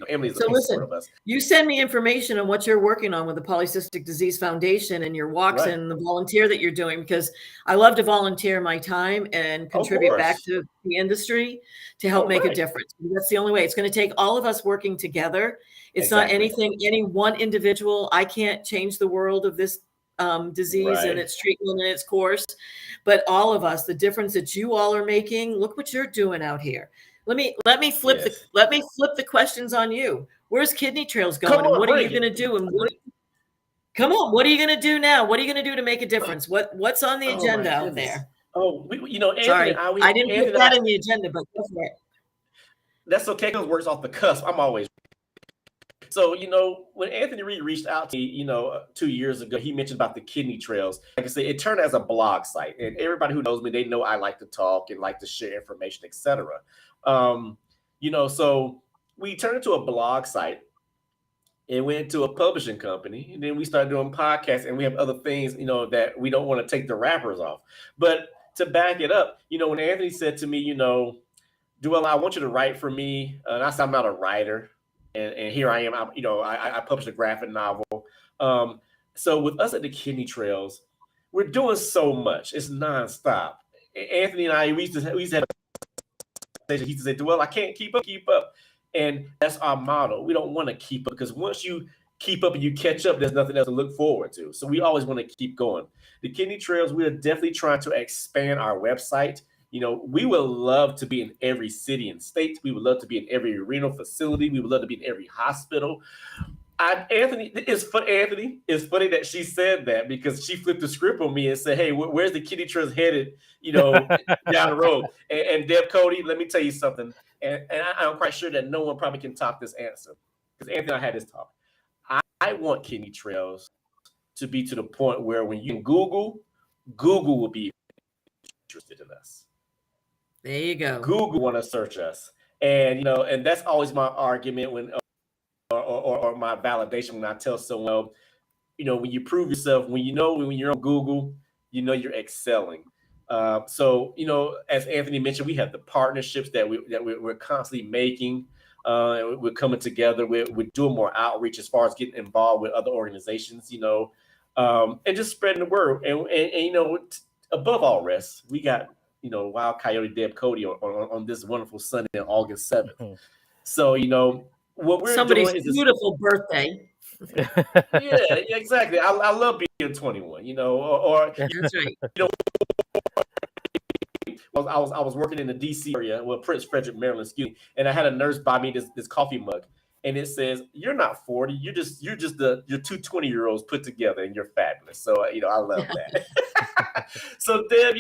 Emily's a So big supporter listen, of us. you send me information on what you're working on with the Polycystic Disease Foundation and your walks Right. and the volunteer that you're doing, because I love to volunteer my time and contribute back to the industry to help make a difference. That's the only way. It's going to take all of us working together. It's not anything, any one individual. I can't change the world of this disease and its treatment and its course, but all of us, the difference that you all are making, look what you're doing out here. Let me flip the questions on you. Where's Kidney Trails going, and what are you going to do? And come on, what are you going to do now? What are you going to do to make a difference? What's on the agenda out there? Oh, Anthony, sorry, I didn't put that in the agenda, but go for it. That's okay. Because works off the cusp. I'm always. So, when Anthony Reed reached out to me, 2 years ago, he mentioned about the Kidney Trails. Like I said, it turned as a blog site, and everybody who knows me, they know I like to talk and like to share information, etc. So we turned into a blog site and went to a publishing company, and then we started doing podcasts, and we have other things, that we don't want to take the wrappers off. But to back it up, when Anthony said to me, Dwelyn, I want you to write for me, and I said I'm not a writer, and here I am. I published a graphic novel. So with us at the Kidney Trails, we're doing so much. It's nonstop. Anthony and I, we used to have he used to say, Dwelyn, I can't keep up. And that's our motto. We don't want to keep up, because once you keep up and you catch up, there's nothing else to look forward to. So we always want to keep going. The Kidney Trails, we are definitely trying to expand our website. We would love to be in every city and state. We would love to be in every renal facility. We would love to be in every hospital. It's funny that she said that, because she flipped the script on me and said, hey, where's the Kidney Trails headed, down the road? And Debbie Cote, let me tell you something. And I'm quite sure that no one probably can top this answer, because Anthony and I had this talk. I want Kidney Trails to be to the point where when you Google will be interested in us. There you go. Google want to search us. And, and that's always my argument when, or my validation when I tell someone, when you prove yourself, when you're on Google, you're excelling. So, as Anthony mentioned, we have the partnerships that we're constantly making. We're coming together. We're doing more outreach as far as getting involved with other organizations, and just spreading the word. And above all rest, we got, Wild Coyote Debbie Cote on this wonderful Sunday on August 7th. Mm-hmm. So, what we're somebody's doing is beautiful birthday. Yeah, exactly. I love being 21, or that's right. I was working in the DC area, Prince Frederick, Maryland, and I had a nurse buy me this coffee mug, and it says, "You're not 40. You're just you're two 20-year-olds put together, and you're fabulous." So I love that. So Deb,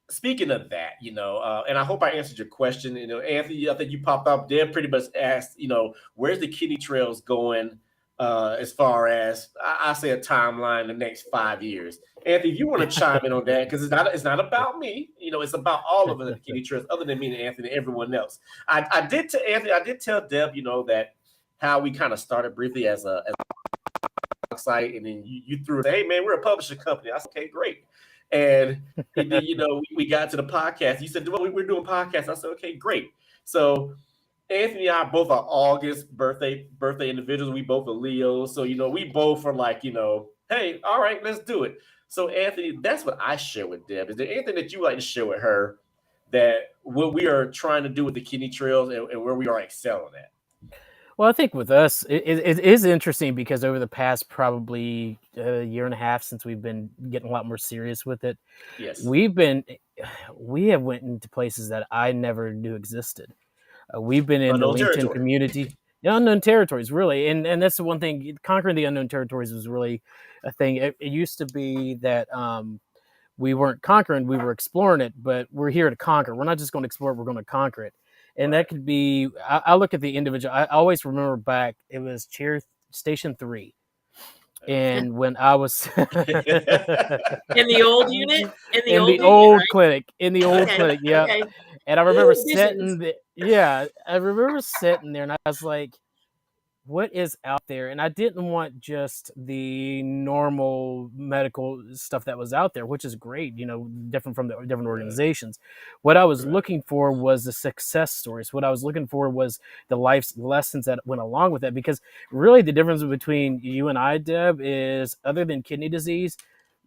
speaking of that, and I hope I answered your question. Anthony, I think you popped up. Deb pretty much asked, where's the Kidney Trails going as far as I say a timeline the next 5 years. Anthony, if you want to chime in on that, because it's not about me, it's about all of us at the Kidney Trails, other than me and Anthony and everyone else. I did tell Deb, that how we kind of started briefly as a site, and then you threw it, hey man, we're a publishing company. I said, okay, great. And then, we got to the podcast. You said, well, we're doing podcasts. I said, okay, great. So Anthony and I both are August birthday individuals. We both are Leos. So, we both are like, hey, all right, let's do it. So Anthony, that's what I share with Deb. Is there anything that you like to share with her that what we are trying to do with the Kidney Trails and where we are excelling at? Well, I think with us, it is interesting because over the past probably a year and a half since we've been getting a lot more serious with it, yes, we have went into places that I never knew existed. We've been in the LinkedIn community, the unknown territories, really. And that's the one thing, conquering the unknown territories was really a thing. It used to be that we weren't conquering, we were exploring it, but we're here to conquer. We're not just going to explore it, we're going to conquer it. And that could be, I look at the individual, I always remember back, it was Station 3. And when I was in the old unit, in the old clinic, yeah. Okay. And I remember sitting there, and I was like, what is out there. And I didn't want just the normal medical stuff that was out there, which is great, different from the different organizations. What I was looking for was the success stories. What I was looking for was the life lessons that went along with that. Because really the difference between you and I, Deb, is other than kidney disease,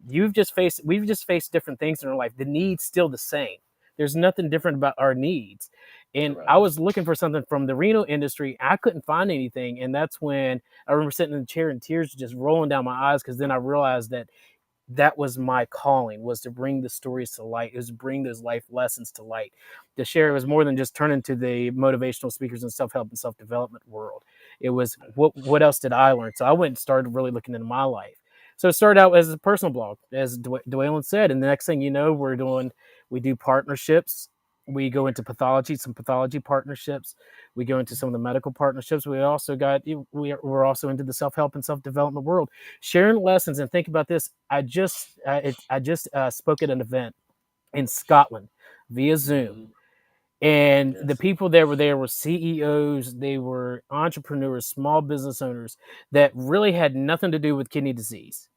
we've just faced different things in our life. The need's still the same. There's nothing different about our needs. And I was looking for something from the renal industry. I couldn't find anything. And that's when I remember sitting in the chair and tears just rolling down my eyes, because then I realized that was my calling, was to bring the stories to light. It was bring those life lessons to light. To share, it was more than just turn into the motivational speakers and self-help and self-development world. It was what else did I learn? So I went and started really looking into my life. So it started out as a personal blog, as Dwelyn said. And the next thing you know, we do partnerships. We go into some pathology partnerships. We go into some of the medical partnerships. We're also into the self-help and self-development world, sharing lessons. And think about this. I just spoke at an event in Scotland via Zoom. And the people that were there were CEOs, they were entrepreneurs, small business owners that really had nothing to do with kidney disease.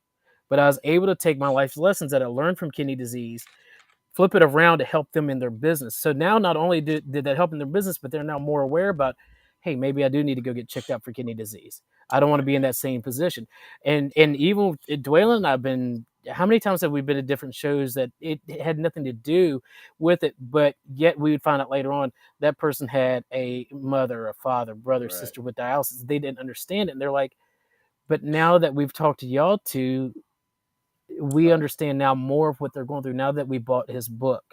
But I was able to take my life lessons that I learned from kidney disease, flip it around to help them in their business. So now not only did that help in their business, but they're now more aware about, hey, maybe I do need to go get checked out for kidney disease. I don't want to be in that same position. And even Dwelyn and I've been, how many times have we been at different shows that it had nothing to do with it, but yet we would find out later on that person had a mother, a father, brother, sister with dialysis. They didn't understand it. And they're like, but now that we've talked to y'all two, we understand now more of what they're going through now that we bought his book.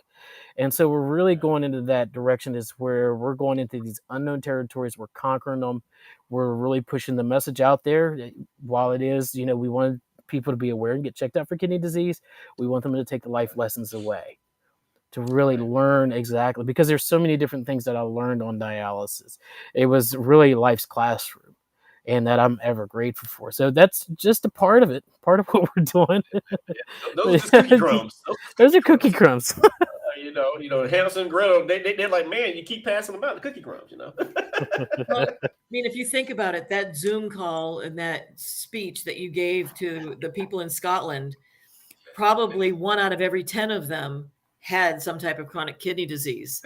And so we're really going into that direction, is where we're going into these unknown territories. We're conquering them. We're really pushing the message out there. While it is, we want people to be aware and get checked out for kidney disease, we want them to take the life lessons away, to really learn exactly, because there's so many different things that I learned on dialysis. It was really life's classroom, and that I'm ever grateful for. So that's just a part of it, part of what we're doing. Those are just cookie crumbs. Those are cookie crumbs. Hansel and Gretel, they're like, man, you keep passing them out, the cookie crumbs, Well, I mean, if you think about it, that Zoom call and that speech that you gave to the people in Scotland, probably 1 out of every 10 of them had some type of chronic kidney disease.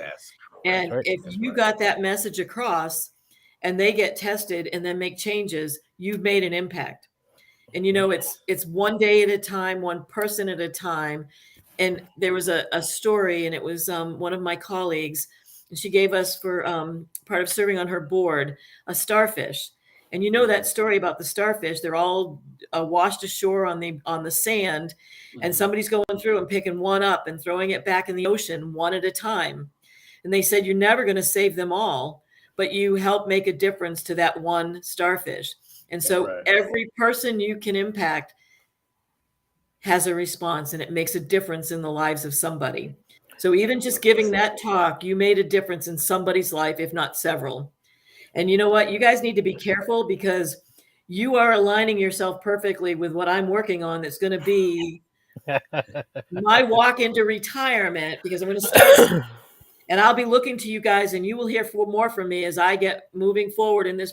And if you got that message across and they get tested and then make changes, you've made an impact. And it's one day at a time, one person at a time. And there was a story, and it was one of my colleagues, and she gave us, for part of serving on her board, a starfish. And that story about the starfish, they're all washed ashore on the sand, and somebody's going through and picking one up and throwing it back in the ocean one at a time. And they said, you're never going to save them all, but you help make a difference to that one starfish. And so every person you can impact has a response, and it makes a difference in the lives of somebody. So even just giving that talk, you made a difference in somebody's life, if not several. And you know what? You guys need to be careful, because you are aligning yourself perfectly with what I'm working on. That's going to be my walk into retirement, because I'm going to start and I'll be looking to you guys, and you will hear more from me as I get moving forward in this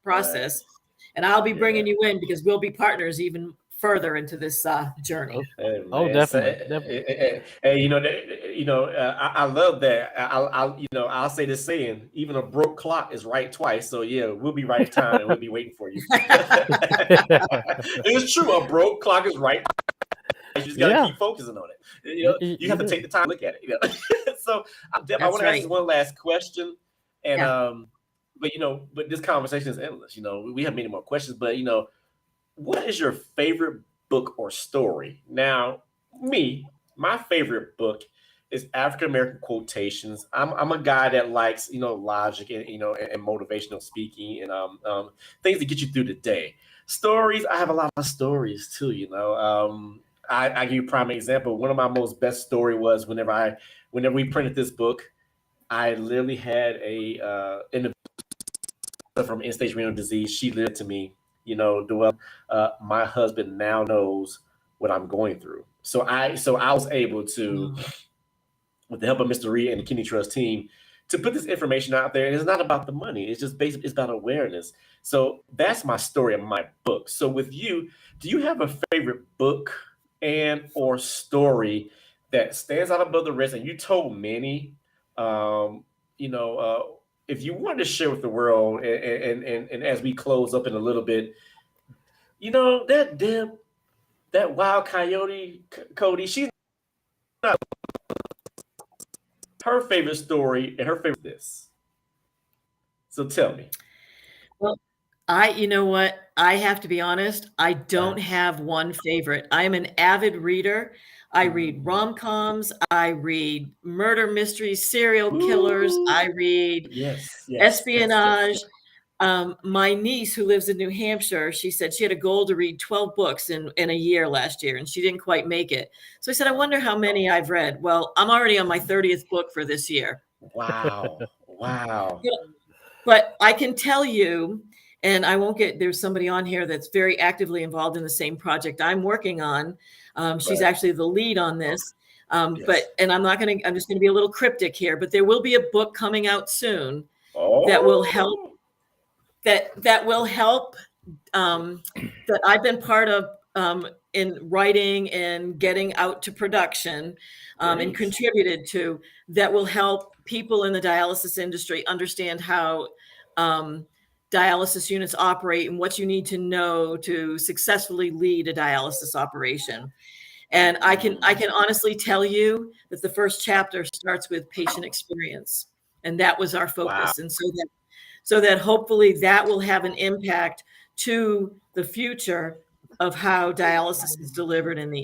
process. And I'll be bringing you in, because we'll be partners even further into this journey. Definitely. I love that. I'll say this saying: even a broke clock is right twice. So yeah, we'll be right time, and we'll be waiting for you. It's true. A broke clock is right. You just gotta keep focusing on it. You have to take the time to look at it. So, Deb, I want to ask you one last question, and but this conversation is endless. We have many more questions, but what is your favorite book or story? Now, my favorite book is African American Quotations. I'm a guy that likes logic and and motivational speaking and things to get you through the day. Stories, I have a lot of stories too. I give you a prime example. One of my most best story was whenever we printed this book, I literally had a individual from end-stage renal disease. She lived to me. Dwelyn, my husband now knows what I'm going through. So I was able to, with the help of Mr. Reed and the Kidney Trust team, to put this information out there. And it's not about the money. It's just basically it's about awareness. So that's my story of my book. So with you, do you have a favorite book and or story that stands out above the rest? And you told many, if you wanted to share with the world, and as we close up in a little bit, that wild coyote, Cody, she's not her favorite story and her favorite this. So tell me. Well, you know what? I have to be honest. I don't have one favorite. I'm an avid reader. I read rom-coms. I read murder mysteries, serial killers. I read espionage. My niece, who lives in New Hampshire, she said she had a goal to read 12 books in a year last year, and she didn't quite make it. So I said, I wonder how many I've read. Well, I'm already on my 30th book for this year. Wow. But I can tell you, and I won't there's somebody on here that's very actively involved in the same project I'm working on. She's actually the lead on this. I'm just going to be a little cryptic here, but there will be a book coming out soon that will help. That will help that I've been part of in writing and getting out to production and contributed to, that will help people in the dialysis industry understand how dialysis units operate and what you need to know to successfully lead a dialysis operation. And I can honestly tell you that the first chapter starts with patient experience, and that was our focus. Wow. And so that hopefully that will have an impact to the future of how dialysis is delivered in the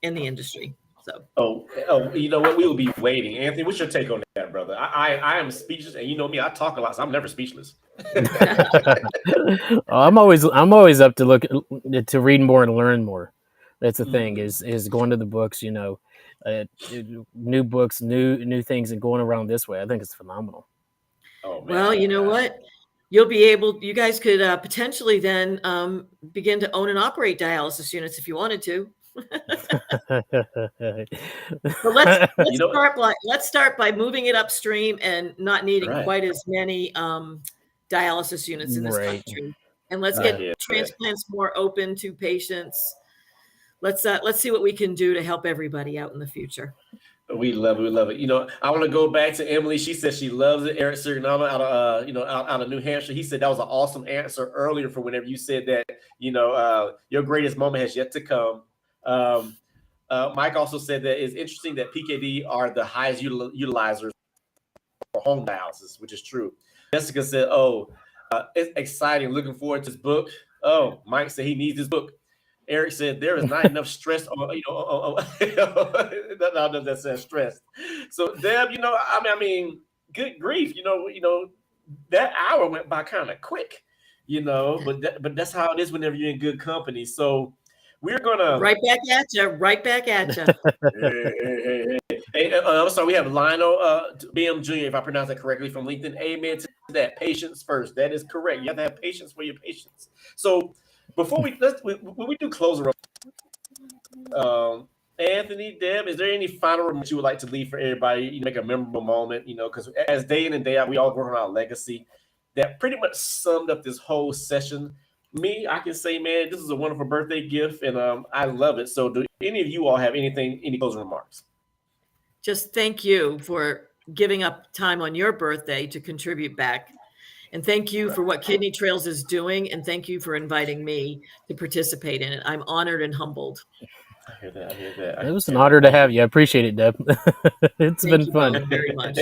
industry. So you know what? We will be waiting. Anthony, what's your take on that, brother? I am speechless, and you know me, I talk a lot, so I'm never speechless. I'm always up to read more and learn more. That's the thing is going to the books, new books, new things, and going around this way. I think it's phenomenal. Oh, man. Well, you know what? You guys could potentially then begin to own and operate dialysis units if you wanted to. But let's start by moving it upstream and not needing quite as many dialysis units in this country. And let's get transplants more open to patients. Let's see what we can do to help everybody out in the future. We love it. I want to go back to Emily. She said she loves it. Eric Signano out of New Hampshire. He said that was an awesome answer earlier for whenever you said that, your greatest moment has yet to come. Mike also said that it's interesting that PKD are the highest utilizers for home dialysis, which is true. Jessica said, it's exciting. Looking forward to this book. Oh, Mike said he needs this book. Eric said there is not enough stress on, that says stress. So Deb, I mean, good grief, that hour went by kind of quick, but that's how it is whenever you're in good company. So we're gonna right back at you. Hey, I'm sorry, we have Lionel BM Jr., if I pronounce that correctly, from LinkedIn. Amen to that. Patience first. That is correct. You have to have patience for your patients. So before when we do closer up, Anthony, Deb, is there any final remarks you would like to leave for everybody? Make a memorable moment, because as day in and day out, we all work on our legacy. That pretty much summed up this whole session. Me, I can say, man, this is a wonderful birthday gift, and I love it. So do any of you all have any closing remarks? Just thank you for giving up time on your birthday to contribute back. And thank you for what Kidney Trails is doing. And thank you for inviting me to participate in it. I'm honored and humbled. I hear that. It was an honor to have you. I appreciate it, Deb. It's been fun. Very much.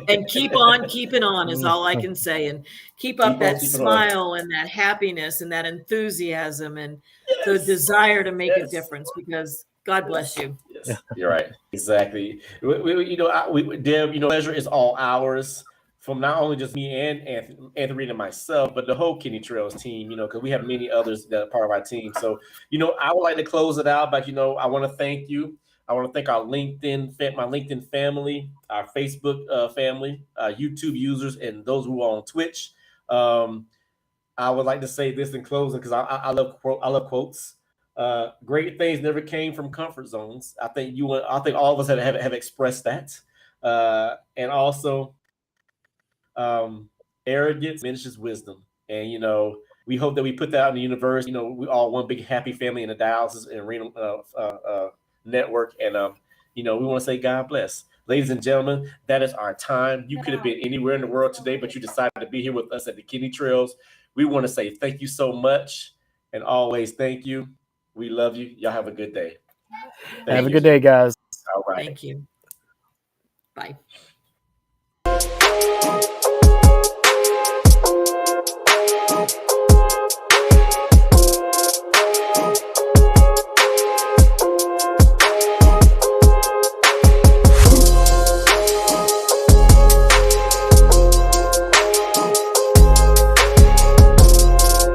And keep on keeping on is all I can say. And keep up that smile and that happiness and that enthusiasm and the desire to make a difference, because God bless you. Yes, you're right. Exactly. Deb, pleasure is all ours. From not only just me and Anthony and myself, but the whole Kidney Trails team, because we have many others that are part of our team. So, I would like to close it out, but, I want to thank you. I want to thank our my LinkedIn family, our Facebook family, YouTube users, and those who are on Twitch. I would like to say this in closing, because I love quotes. Great things never came from comfort zones. I think all of us have expressed that. And also, arrogance diminishes wisdom. And, we hope that we put that out in the universe. We all one big happy family in the dialysis and renal network. And, we want to say God bless. Ladies and gentlemen, that is our time. You could have been anywhere in the world today, but you decided to be here with us at the Kidney Trails. We want to say thank you so much. And always thank you. We love you. Y'all have a good day. Have a good day, guys. All right. Thank you. Bye.